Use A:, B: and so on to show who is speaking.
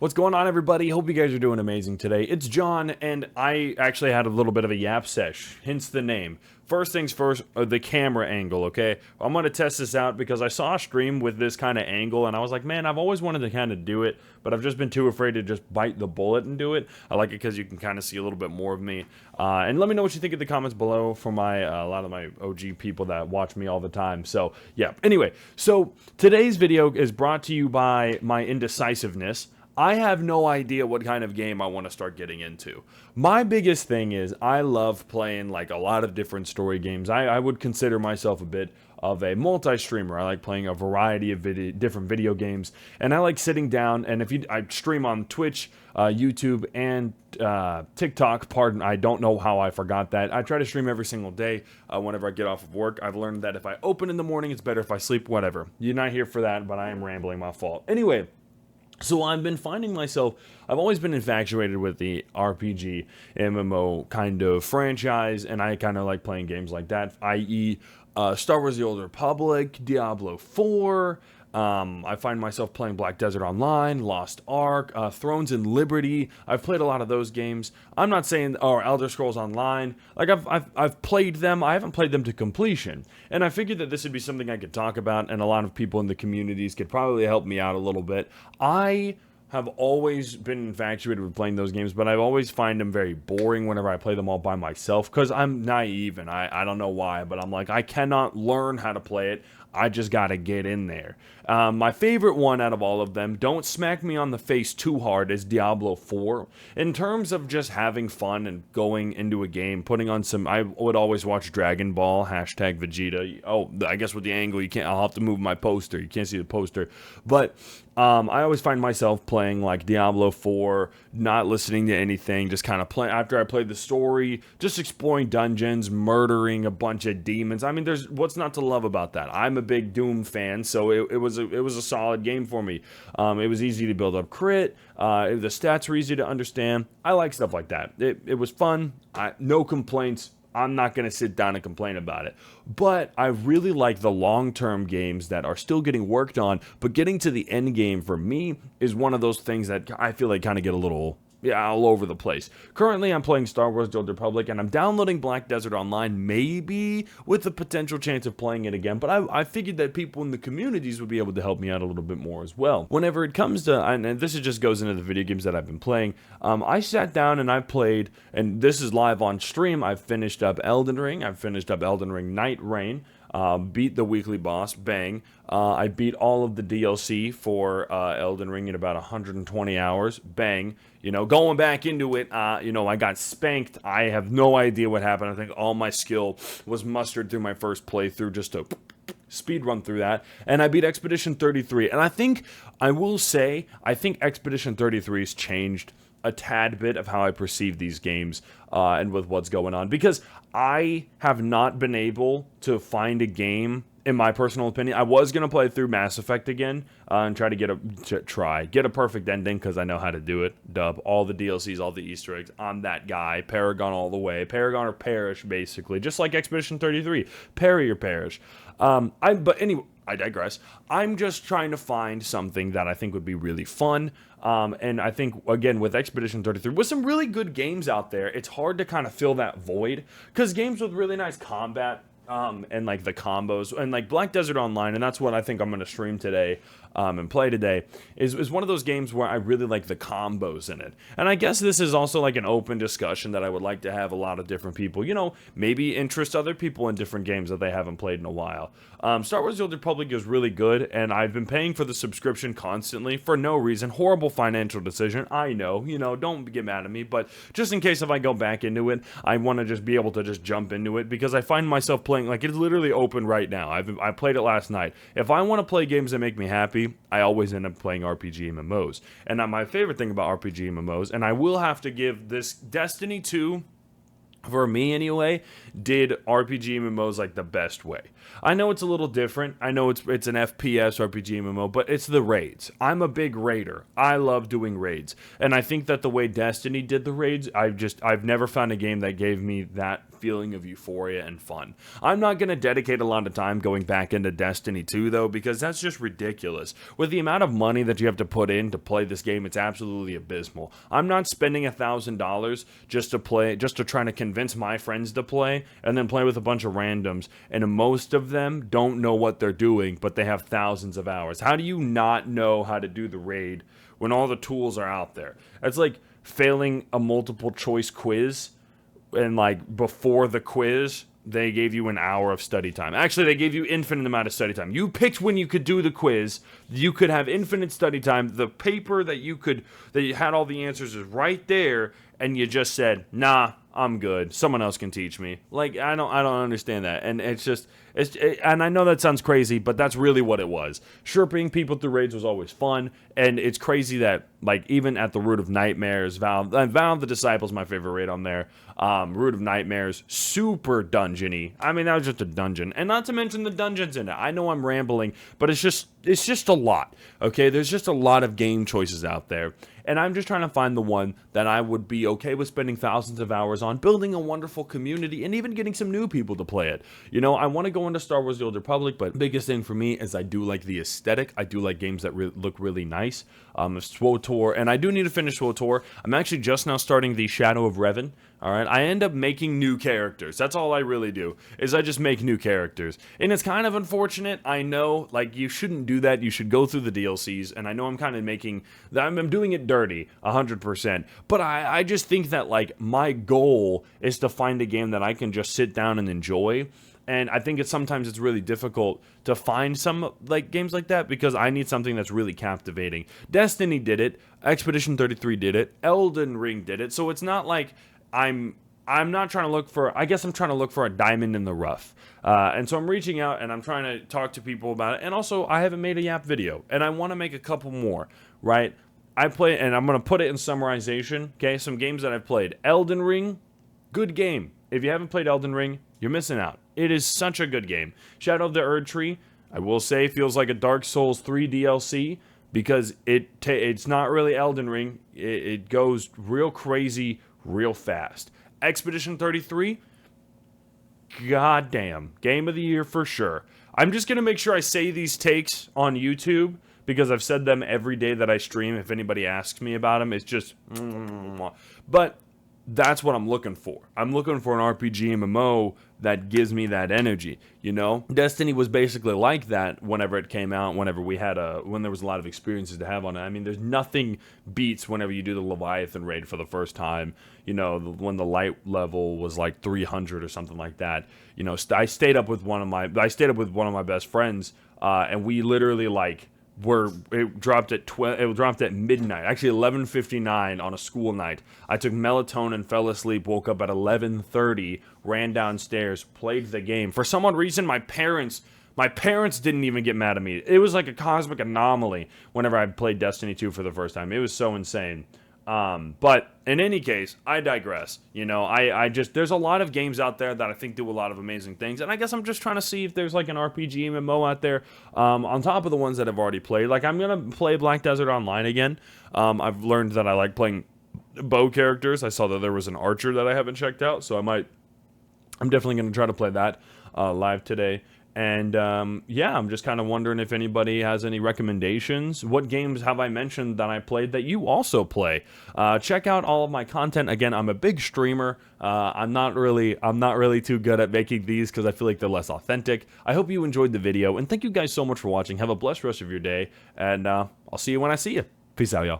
A: What's going on, everybody? Hope you guys are doing amazing today. It's John, and I actually had a little bit of a yap sesh, hence the name. First things first, the camera angle, okay? I'm going to test this out because I saw a stream with this kind of angle, and I was like, man, I've always wanted to kind of do it, but I've just been too afraid to just bite the bullet and do it. I like it because you can kind of see a little bit more of me. And let me know what you think in the comments below for a lot of my OG people that watch me all the time. So, yeah. Anyway, so today's video is brought to you by my indecisiveness. I have no idea what kind of game I want to start getting into. My biggest thing is I love playing like a lot of different story games. I would consider myself a bit of a multi-streamer. I like playing a variety of different video games, and I like sitting down, and I stream on Twitch, YouTube, and TikTok. Pardon, I don't know how I forgot that. I try to stream every single day whenever I get off of work. I've learned that if I open in the morning, it's better if I sleep, whatever. You're not here for that, but I am rambling, my fault. Anyway, so I've been finding myself, I've always been infatuated with the RPG, MMO kind of franchise, and I kind of like playing games like that, i.e. Star Wars The Old Republic, Diablo 4, I find myself playing Black Desert Online, Lost Ark, Thrones and Liberty. I've played a lot of those games. I'm not saying, or Elder Scrolls Online. Like, I've played them. I haven't played them to completion. And I figured that this would be something I could talk about, and a lot of people in the communities could probably help me out a little bit. I have always been infatuated with playing those games, but I always find them very boring whenever I play them all by myself, because I'm naive, and I don't know why, but I'm like, I cannot learn how to play it. I just gotta get in there. My favorite one out of all of them, don't smack me on the face too hard, is Diablo 4. In terms of just having fun and going into a game, putting on some, I would always watch Dragon Ball, hashtag Vegeta. Oh, I guess with the angle, I'll have to move my poster. You can't see the poster. But I always find myself playing like Diablo 4, not listening to anything, just kind of playing, after I played the story, just exploring dungeons, murdering a bunch of demons. I mean, there's, what's not to love about that? I'm a big Doom fan, so it was a solid game for me. It was easy to build up crit, the stats were easy to understand. I like stuff like that. It was fun, no complaints. I'm not going to sit down and complain about it. But I really like the long-term games that are still getting worked on, but getting to the end game for me is one of those things that I feel like kind of get a little, all over the place. Currently, I'm playing Star Wars The Old Republic, and I'm downloading Black Desert Online, maybe with the potential chance of playing it again, but I figured that people in the communities would be able to help me out a little bit more as well. Whenever it comes to, and this just goes into the video games that I've been playing, I sat down and I played, and this is live on stream, I've finished up Elden Ring, I've finished up Elden Ring Night Reign, beat the weekly boss, bang. I beat all of the DLC for Elden Ring in about 120 hours, bang. You know, going back into it, I got spanked. I have no idea what happened. I think all my skill was mustered through my first playthrough just to speed run through that, and I beat Expedition 33. And I will say, I think Expedition 33 has changed a tad bit of how I perceive these games and with what's going on, because I have not been able to find a game, in my personal opinion. I was going to play through Mass Effect again and try to get a perfect ending, because I know how to do it. Dub. All the DLCs, all the Easter eggs. I'm that guy. Paragon all the way. Paragon or perish, basically. Just like Expedition 33. Parry or perish. But anyway, I digress. I'm just trying to find something that I think would be really fun. And I think, again, with Expedition 33, with some really good games out there, it's hard to kind of fill that void, because games with really nice combat, and like the combos, and like Black Desert Online, and that's what I think I'm going to stream today, and play today, is one of those games where I really like the combos in it. And I guess this is also like an open discussion that I would like to have a lot of different people, maybe interest other people in different games that they haven't played in a while. Star Wars The Old Republic is really good, and I've been paying for the subscription constantly for no reason. Horrible financial decision, I know, don't get mad at me, but just in case if I go back into it, I want to just be able to just jump into it, because I find myself playing, like, it's literally open right now. I played it last night. If I want to play games that make me happy, I always end up playing RPG MMOs. And my favorite thing about RPG MMOs, and I will have to give this Destiny 2 for me anyway, did RPG MMOs like the best way. I know it's a little different. I know it's an FPS RPG MMO, but it's the raids. I'm a big raider. I love doing raids. And I think that the way Destiny did the raids, I've never found a game that gave me that feeling of euphoria and fun. I'm not going to dedicate a lot of time going back into Destiny 2 though, because that's just ridiculous. With the amount of money that you have to put in to play this game, it's absolutely abysmal. I'm not spending $1,000 just to try to convince my friends to play and then play with a bunch of randoms, and most of them don't know what they're doing, but they have thousands of hours. How do you not know how to do the raid when all the tools are out there? It's like failing a multiple choice quiz, and like before the quiz they gave you an hour of study time. Actually, they gave you infinite amount of study time. You picked when you could do the quiz. You could have infinite study time. The paper that you had all the answers is right there, and you just said, nah, I'm good. Someone else can teach me. Like, I don't understand that. And and I know that sounds crazy, but that's really what it was. Sherping people through raids was always fun, and it's crazy that, like, even at the Root of Nightmares, Vow of the Disciples, my favorite raid on there, Root of Nightmares, super dungeony. I mean, that was just a dungeon. And not to mention the dungeons in it. I know I'm rambling, but it's just a lot, okay? There's just a lot of game choices out there. And I'm just trying to find the one that I would be okay with spending thousands of hours on, building a wonderful community, and even getting some new people to play it. You know, I want to go into Star Wars The Old Republic, but the biggest thing for me is I do like the aesthetic. I do like games that look really nice. SWOTOR, and I do need to finish SWOTOR. I'm actually just now starting the Shadow of Revan. Alright, I end up making new characters. That's all I really do, is I just make new characters. And it's kind of unfortunate, I know, like, you shouldn't do that, you should go through the DLCs, and I know I'm kind of making, I'm doing it dirty, 100%, but I just think that, like, my goal is to find a game that I can just sit down and enjoy. And I think sometimes it's really difficult to find some like games like that, because I need something that's really captivating. Destiny did it, Expedition 33 did it, Elden Ring did it, so it's not like I'm not trying to look for, I guess I'm trying to look for a diamond in the rough. And so I'm reaching out and I'm trying to talk to people about it. And also, I haven't made a Yap video, and I want to make a couple more, right? I play, and I'm going to put it in summarization, okay? Some games that I've played. Elden Ring, good game. If you haven't played Elden Ring, you're missing out. It is such a good game. Shadow of the Erd Tree, I will say, feels like a Dark Souls 3 DLC, because it's not really Elden Ring. It goes real crazy real fast. Expedition 33, goddamn, game of the year for sure. I'm just gonna make sure I say these takes on YouTube, because I've said them every day that I stream. If anybody asks me about them, it's just but that's what I'm looking for. I'm looking for an RPG MMO that gives me that energy, you know? Destiny was basically like that whenever it came out, whenever when there was a lot of experiences to have on it. I mean, there's nothing beats whenever you do the Leviathan raid for the first time, you know, when the light level was like 300 or something like that. You know, I stayed up with one of my best friends, and we literally, like, it dropped at midnight, actually 11:59 on a school night. I took melatonin, fell asleep, woke up at 11:30, ran downstairs, played the game. For some odd reason, my parents didn't even get mad at me. It was like a cosmic anomaly whenever I played Destiny 2 for the first time. It was so insane. But in any case, I digress. You know, there's a lot of games out there that I think do a lot of amazing things, and I guess I'm just trying to see if there's like an RPG MMO out there, on top of the ones that I've already played. Like, I'm gonna play Black Desert Online again. I've learned that I like playing bow characters. I saw that there was an archer that I haven't checked out, so I'm definitely gonna try to play that live today. And, yeah, I'm just kind of wondering if anybody has any recommendations. What games have I mentioned that I played that you also play? Check out all of my content. Again, I'm a big streamer. I'm not really too good at making these because I feel like they're less authentic. I hope you enjoyed the video, and thank you guys so much for watching. Have a blessed rest of your day, and I'll see you when I see you. Peace out, y'all.